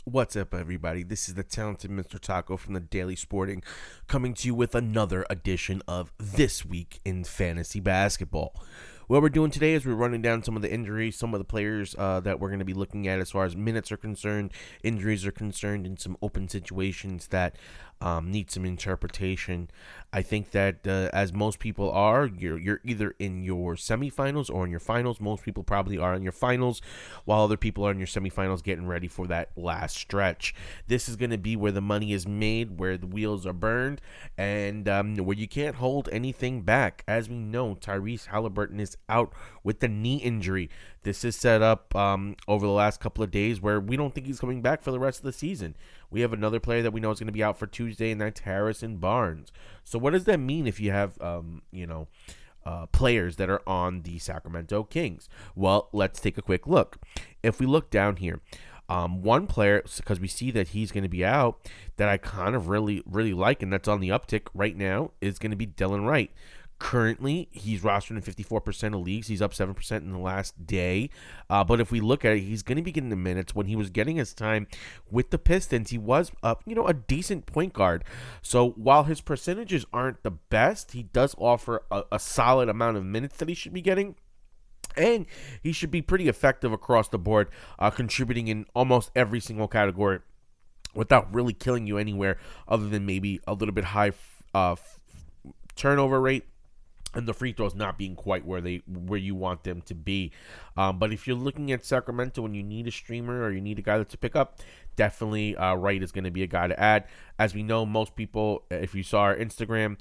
What's up, everybody? This is the talented Mr. Taco from the Daily Sporting coming to you with another edition of This Week in Fantasy Basketball. What we're doing today is we're running down some of the injuries, some of the players that we're going to be looking at as far as minutes are concerned, injuries are concerned, and some open situations that need some interpretation. I think that as most people are, you're either in your semifinals or in your finals. Most people probably are in your finals, while other people are in your semifinals getting ready for that last stretch. This is going to be where the money is made, where the wheels are burned, and where you can't hold anything back. As we know, Tyrese Halliburton is out with the knee injury. This is set up over the last couple of days where we don't think he's coming back for the rest of the season. We have another player that we know is going to be out for Tuesday, and that's Harrison Barnes. So what does that mean if you have, players that are on the Sacramento Kings? Well, let's take a quick look. If we look down here, one player, because we see that he's going to be out, that I kind of really like, and that's on the uptick right now, is going to be Dylan Wright. Currently, he's rostered in 54% of leagues. He's up 7% in the last day. But if we look at it, he's going to be getting the minutes. When he was getting his time with the Pistons, he was a decent point guard. So while his percentages aren't the best, he does offer a solid amount of minutes that he should be getting. And he should be pretty effective across the board, contributing in almost every single category without really killing you anywhere other than maybe a little bit high turnover rate and the free throws not being quite where you want them to be. But if you're looking at Sacramento and you need a streamer or you need a guy to pick up, definitely Wright is going to be a guy to add. As we know, most people, if you saw our Instagram,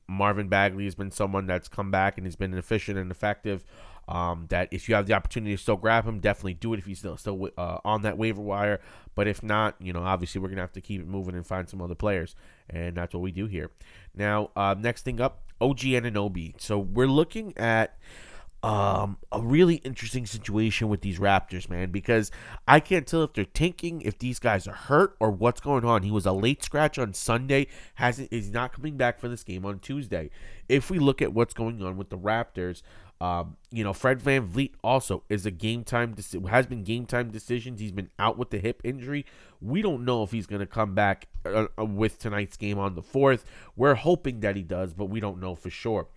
Marvin Bagley has been someone that's come back and has been efficient and effective. That if you have the opportunity to still grab him, definitely do it if he's still on that waiver wire. But if not, obviously we're going to have to keep it moving and find some other players. And that's what we do here. Now, next thing up, OG Anunoby. So we're looking at a really interesting situation with these Raptors, man, because I can't tell if they're tanking, if these guys are hurt, or what's going on. He was a late scratch on Sunday, is not coming back for this game on Tuesday. If we look at what's going on with the Raptors, Fred VanVleet also is a has been game time decisions. He's been out with the hip injury. We don't know if he's going to come back with tonight's game on the 4th. We're hoping that he does, but we don't know for sure.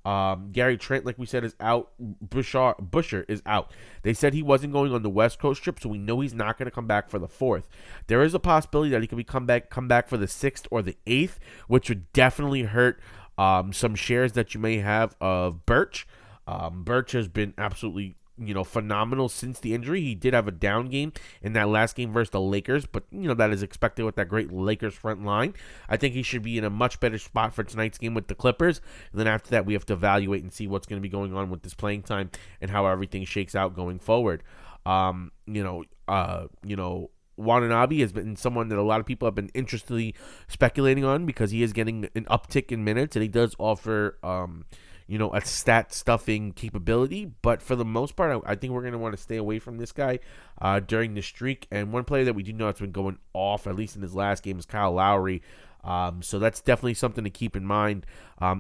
Gary Trent, like we said, is out. Busher is out. They said he wasn't going on the West Coast trip, so we know he's not going to come back for the 4th. There is a possibility that he could come back for the 6th or the 8th, which would definitely hurt some shares that you may have of Birch. Birch has been absolutely, phenomenal since the injury. He did have a down game in that last game versus the Lakers, but, that is expected with that great Lakers front line. I think he should be in a much better spot for tonight's game with the Clippers. And then after that, we have to evaluate and see what's going to be going on with this playing time and how everything shakes out going forward. Anunoby has been someone that a lot of people have been interestedly speculating on because he is getting an uptick in minutes and he does offer a stat stuffing capability. But for the most part, I think we're going to want to stay away from this guy during the streak. And one player that we do know that's been going off, at least in his last game, is Kyle Lowry. So that's definitely something to keep in mind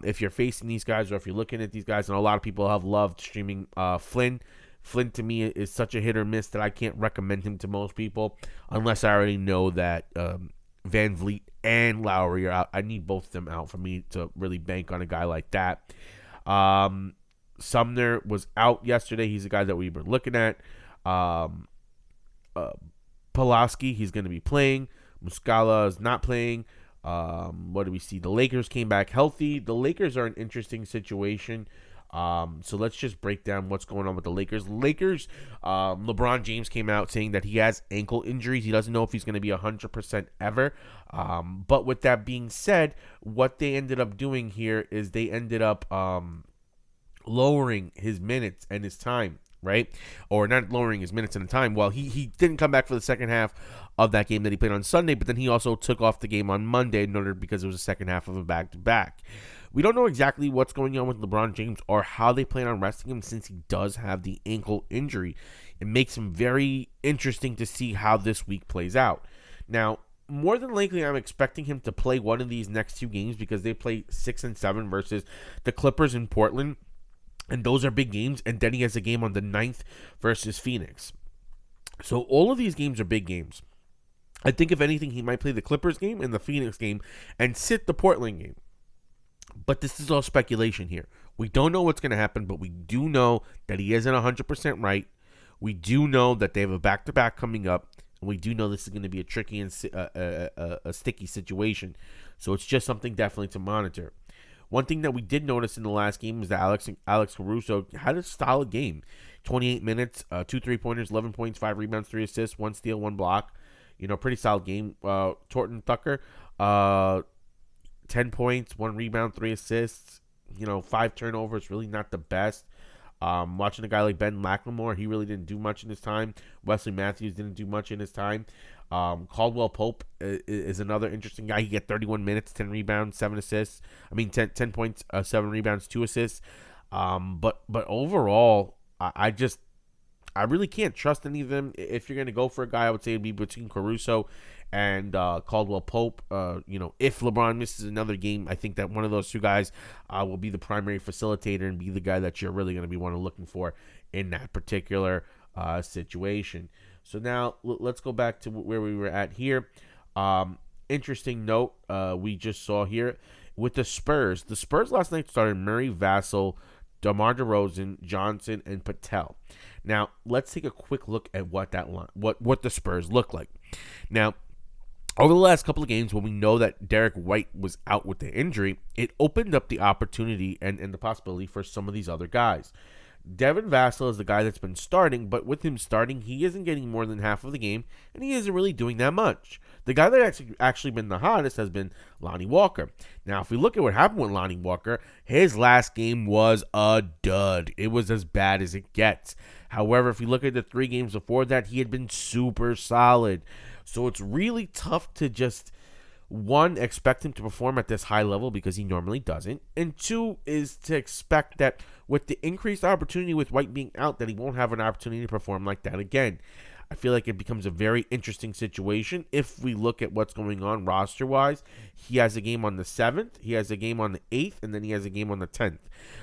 if you're facing these guys or if you're looking at these guys. And a lot of people have loved streaming Flynn. Flynn, to me, is such a hit or miss that I can't recommend him to most people unless I already know that VanVleet and Lowry are out. I need both of them out for me to really bank on a guy like that. Sumner was out yesterday. He's a guy that we were looking at. Pulaski, he's going to be playing. Muscala is not playing. What do we see? The Lakers came back healthy. The Lakers are an interesting situation. So let's just break down what's going on with the Lakers. LeBron James came out saying that he has ankle injuries. He doesn't know if he's going to be 100% ever. But with that being said, what they ended up doing here is they ended up lowering his minutes and his time, right? Or not lowering his minutes and the time. Well, he didn't come back for the second half of that game that he played on Sunday, but then he also took off the game on Monday because it was the second half of a back-to-back. We don't know exactly what's going on with LeBron James or how they plan on resting him since he does have the ankle injury. It makes him very interesting to see how this week plays out. Now, more than likely, I'm expecting him to play one of these next two games because they play 6 and 7 versus the Clippers in Portland. And those are big games. And then he has a game on the 9th versus Phoenix. So all of these games are big games. I think if anything, he might play the Clippers game and the Phoenix game and sit the Portland game. But this is all speculation here. We don't know what's going to happen, but we do know that he isn't 100% right. We do know that they have a back-to-back coming up, and we do know this is going to be a tricky and a sticky situation. So it's just something definitely to monitor. One thing that we did notice in the last game was that Alex Caruso had a solid game. 28 minutes, 2 3-pointers, 11 points, 5 rebounds, 3 assists, 1 steal, 1 block. Pretty solid game. Torton Tucker, 10 points, 1 rebound, 3 assists, 5 turnovers, really not the best. Watching a guy like Ben McLemore, he really didn't do much in his time. Wesley Matthews didn't do much in his time. Caldwell Pope is another interesting guy. He got 31 minutes, 10 rebounds, 7 assists. 10 points, 7 rebounds, 2 assists. But overall, I really can't trust any of them. If you're going to go for a guy, I would say it'd be between Caruso and Caldwell Pope. If LeBron misses another game, I think that one of those two guys will be the primary facilitator and be the guy that you're really going to be looking for in that particular situation. So now let's go back to where we were at here. Interesting note we just saw here with the Spurs. The Spurs last night started Murray, Vassell, DeMar DeRozan, Johnson, and Patel. Now, let's take a quick look at what the Spurs look like. Now, over the last couple of games, when we know that Derek White was out with the injury, it opened up the opportunity and the possibility for some of these other guys. Devin Vassell is the guy that's been starting, but with him starting, he isn't getting more than half of the game, and he isn't really doing that much. The guy that actually been the hottest has been Lonnie Walker. Now, if we look at what happened with Lonnie Walker, his last game was a dud. It was as bad as it gets. However, if you look at the 3 games before that, he had been super solid. So it's really tough to just, 1, expect him to perform at this high level because he normally doesn't. And 2 is to expect that with the increased opportunity with White being out, that he won't have an opportunity to perform like that again. I feel like it becomes a very interesting situation if we look at what's going on roster-wise. He has a game on the 7th, he has a game on the 8th, and then he has a game on the 10th.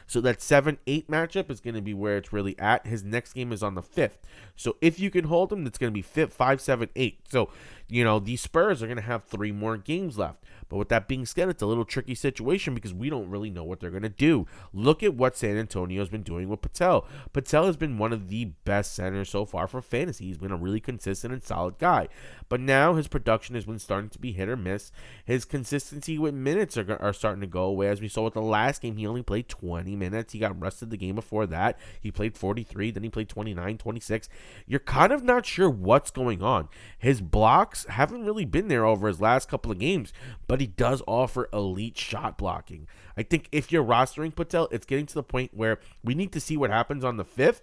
So that 7-8 matchup is going to be where it's really at. His next game is on the 5th. So if you can hold him, it's going to be 5, 7, 8. So, these Spurs are going to have 3 more games left. But with that being said, it's a little tricky situation because we don't really know what they're going to do. Look at what San Antonio's been doing with Patel. Patel has been one of the best centers so far for fantasy. He's been a really consistent and solid guy. But now his production has been starting to be hit or miss. His consistency with minutes are starting to go away. As we saw with the last game, he only played 20 minutes. He got rested the game before that. He played 43, then he played 29, 26. You're kind of not sure what's going on. His blocks haven't really been there over his last couple of games, but he does offer elite shot blocking. I think if you're rostering Patel, it's getting to the point where we need to see what happens on the 5th.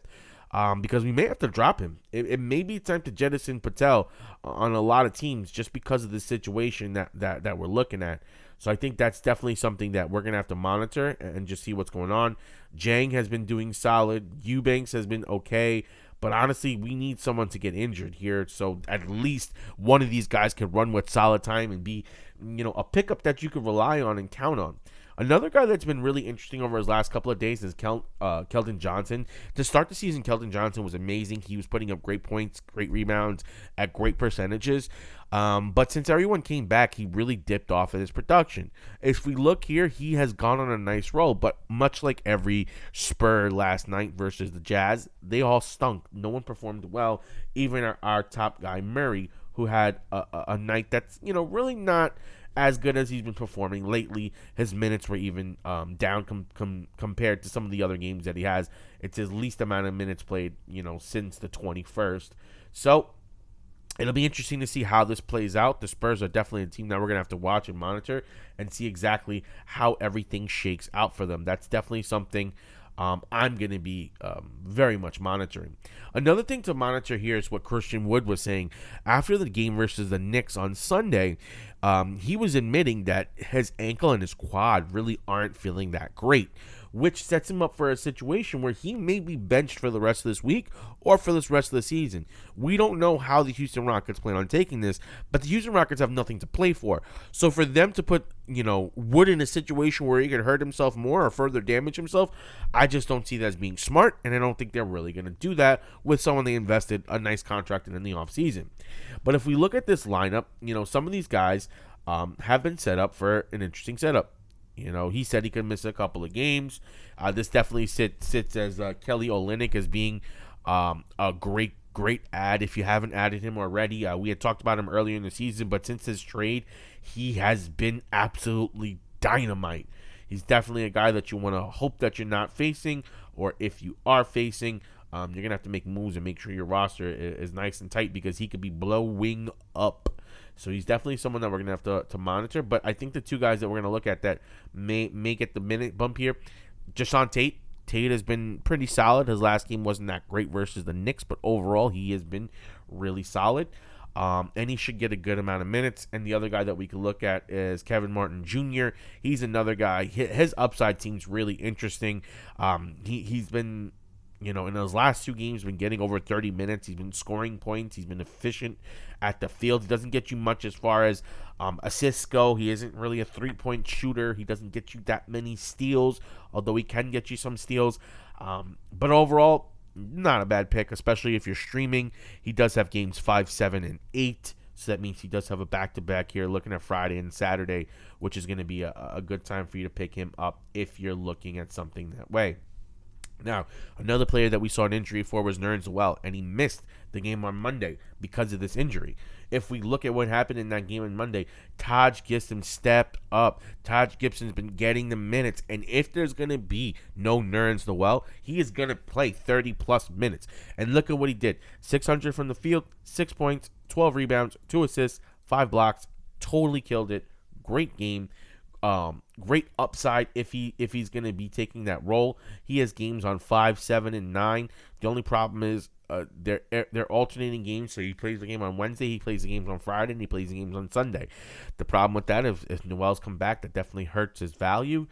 Because we may have to drop him. It may be time to jettison Patel on a lot of teams just because of the situation that we're looking at. So I think that's definitely something that we're going to have to monitor and just see what's going on. Jang has been doing solid. Eubanks has been okay. But honestly, we need someone to get injured here so at least one of these guys can run with solid time and be, a pickup that you can rely on and count on. Another guy that's been really interesting over his last couple of days is Keldon Johnson. To start the season, Keldon Johnson was amazing. He was putting up great points, great rebounds at great percentages. But since everyone came back, he really dipped off in his production. If we look here, he has gone on a nice roll, but much like every Spur last night versus the Jazz, they all stunk. No one performed well, even our top guy, Murray, who had a night that's, really not as good as he's been performing lately. His minutes were even down compared to some of the other games that he has. It's his least amount of minutes played, since the 21st. So it'll be interesting to see how this plays out. The Spurs are definitely a team that we're going to have to watch and monitor and see exactly how everything shakes out for them. That's definitely something I'm going to be very much monitoring. Another thing to monitor here is what Christian Wood was saying after the game versus the Knicks on Sunday. He was admitting that his ankle and his quad really aren't feeling that great, which sets him up for a situation where he may be benched for the rest of this week or for this rest of the season. We don't know how the Houston Rockets plan on taking this, but the Houston Rockets have nothing to play for. So for them to put, Wood in a situation where he could hurt himself more or further damage himself, I just don't see that as being smart, and I don't think they're really going to do that with someone they invested a nice contract in the offseason. But if we look at this lineup, some of these guys have been set up for an interesting setup. He said he could miss a couple of games. This definitely sits as Kelly Olynyk as being a great add if you haven't added him already. We had talked about him earlier in the season, but since his trade, he has been absolutely dynamite. He's definitely a guy that you want to hope that you're not facing, or if you are facing, you're going to have to make moves and make sure your roster is nice and tight because he could be blowing up. So he's definitely someone that we're going to have to monitor. But I think the two guys that we're going to look at that may get the minute bump here, Jason Tate. Tate has been pretty solid. His last game wasn't that great versus the Knicks, but overall he has been really solid. And he should get a good amount of minutes. And the other guy that we could look at is Kevin Martin Jr. He's another guy. His upside seems really interesting. He's been, in those last two games, been getting over 30 minutes. He's been scoring points. He's been efficient at the field. He doesn't get you much as far as assists go. He isn't really a three-point shooter. He doesn't get you that many steals, although he can get you some steals. But overall, not a bad pick, especially if you're streaming. He does have games 5, 7, and 8. So that means he does have a back-to-back here, looking at Friday and Saturday, which is going to be a good time for you to pick him up if you're looking at something that way. Now, another player that we saw an injury for was Nerlens Noel, and he missed the game on Monday because of this injury. If we look at what happened in that game on Monday, Taj Gibson stepped up. Taj Gibson's been getting the minutes, and if there's going to be no Nerlens Noel, he is going to play 30-plus minutes. And look at what he did. 600 from the field, 6 points, 12 rebounds, 2 assists, 5 blocks. Totally killed it. Great game. Great upside if he's going to be taking that role. He has games on 5, 7, and 9. The only problem is they're alternating games. So he plays the game on Wednesday, he plays the games on Friday, and he plays the games on Sunday. The problem with that is if Noel's come back, that definitely hurts his value.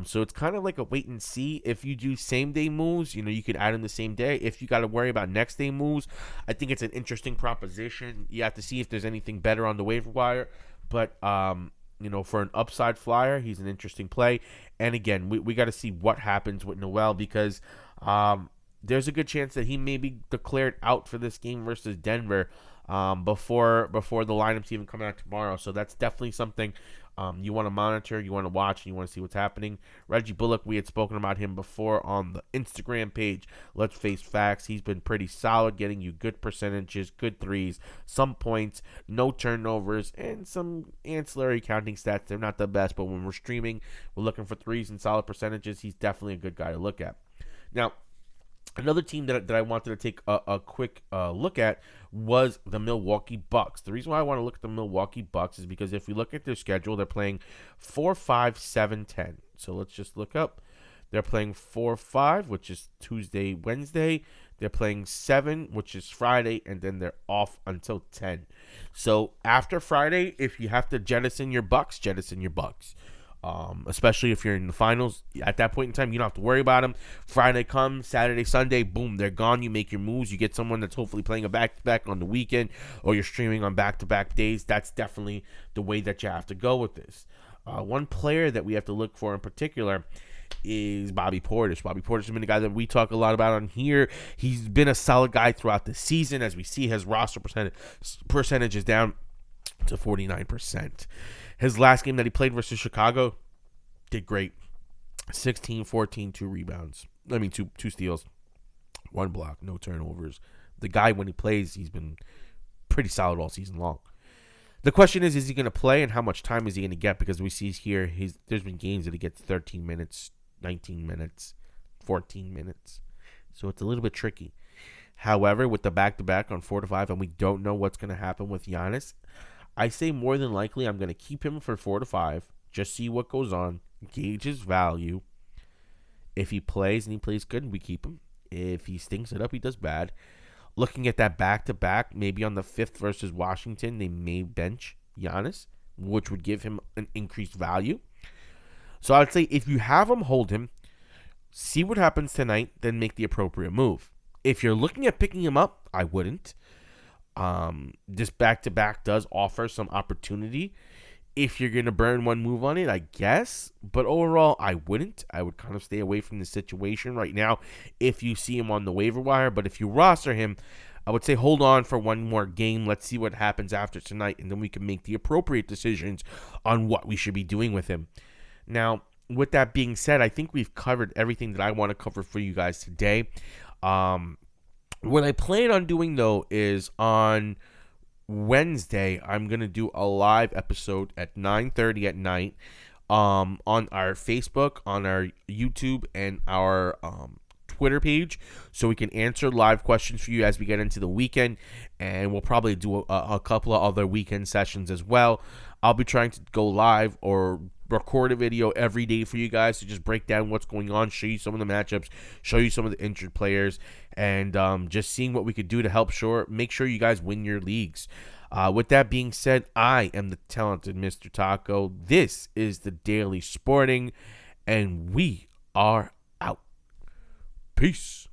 So it's kind of like a wait and see. If you do same day moves, you could add him the same day. If you got to worry about next day moves, I think it's an interesting proposition. You have to see if there's anything better on the waiver wire, but for an upside flyer, he's an interesting play. And again, we got to see what happens with Noel because there's a good chance that he may be declared out for this game versus Denver before the lineups even come out tomorrow. So that's definitely something you want to monitor, you want to watch, and you want to see what's happening. Reggie Bullock, we had spoken about him before on the Instagram page. Let's face facts. He's been pretty solid, getting you good percentages, good threes, some points, no turnovers, and some ancillary counting stats. They're not the best, but when we're streaming, we're looking for threes and solid percentages. He's definitely a good guy to look at. Now, another team that I wanted to take a quick look at was the Milwaukee Bucks. The reason why I want to look at the Milwaukee Bucks is because if we look at their schedule, they're playing 4, 5, 7, 10. So let's just look up. They're playing 4, 5, which is Tuesday, Wednesday. They're playing 7, which is Friday, and then they're off until 10. So after Friday, if you have to jettison your Bucks, jettison your Bucks. Especially if you're in the finals. At that point in time, you don't have to worry about them. Friday comes, Saturday, Sunday, boom, they're gone. You make your moves. You get someone that's hopefully playing a back-to-back on the weekend, or you're streaming on back-to-back days. That's definitely the way that you have to go with this. One player that we have to look for in particular is Bobby Portis. Bobby Portis has been a guy that we talk a lot about on here. He's been a solid guy throughout the season. As we see, his roster percentage is down to 49%. His last game that he played versus Chicago did great. 16, 14, 2 rebounds. Two steals, 1 block, no turnovers. The guy, when he plays, he's been pretty solid all season long. The question is he going to play and how much time is he going to get? Because we see here, there's been games that he gets 13 minutes, 19 minutes, 14 minutes. So it's a little bit tricky. However, with the back-to-back on 4 to 5, and we don't know what's going to happen with Giannis, I say more than likely I'm going to keep him for 4 to 5, just see what goes on, gauge his value. If he plays and he plays good, we keep him. If he stinks it up, he does bad. Looking at that back-to-back, maybe on the 5th versus Washington, they may bench Giannis, which would give him an increased value. So I would say if you have him, hold him. See what happens tonight, then make the appropriate move. If you're looking at picking him up, I wouldn't. This back-to-back does offer some opportunity. If you're going to burn one move on it, I guess. But overall, I wouldn't. I would kind of stay away from the situation right now if you see him on the waiver wire. But if you roster him, I would say hold on for one more game. Let's see what happens after tonight, and then we can make the appropriate decisions on what we should be doing with him. Now, with that being said, I think we've covered everything that I want to cover for you guys today. What I plan on doing, though, is on Wednesday, I'm going to do a live episode at 9:30 at night on our Facebook, on our YouTube, and our Twitter page, so we can answer live questions for you as we get into the weekend, and we'll probably do a couple of other weekend sessions as well. I'll be trying to go live or record a video every day for you guys to just break down what's going on, show you some of the matchups, show you some of the injured players, and just seeing what we could do to help make sure you guys win your leagues. With that being said, I am the talented Mr. Taco. This is the Daily Sporting, and we are out. Peace.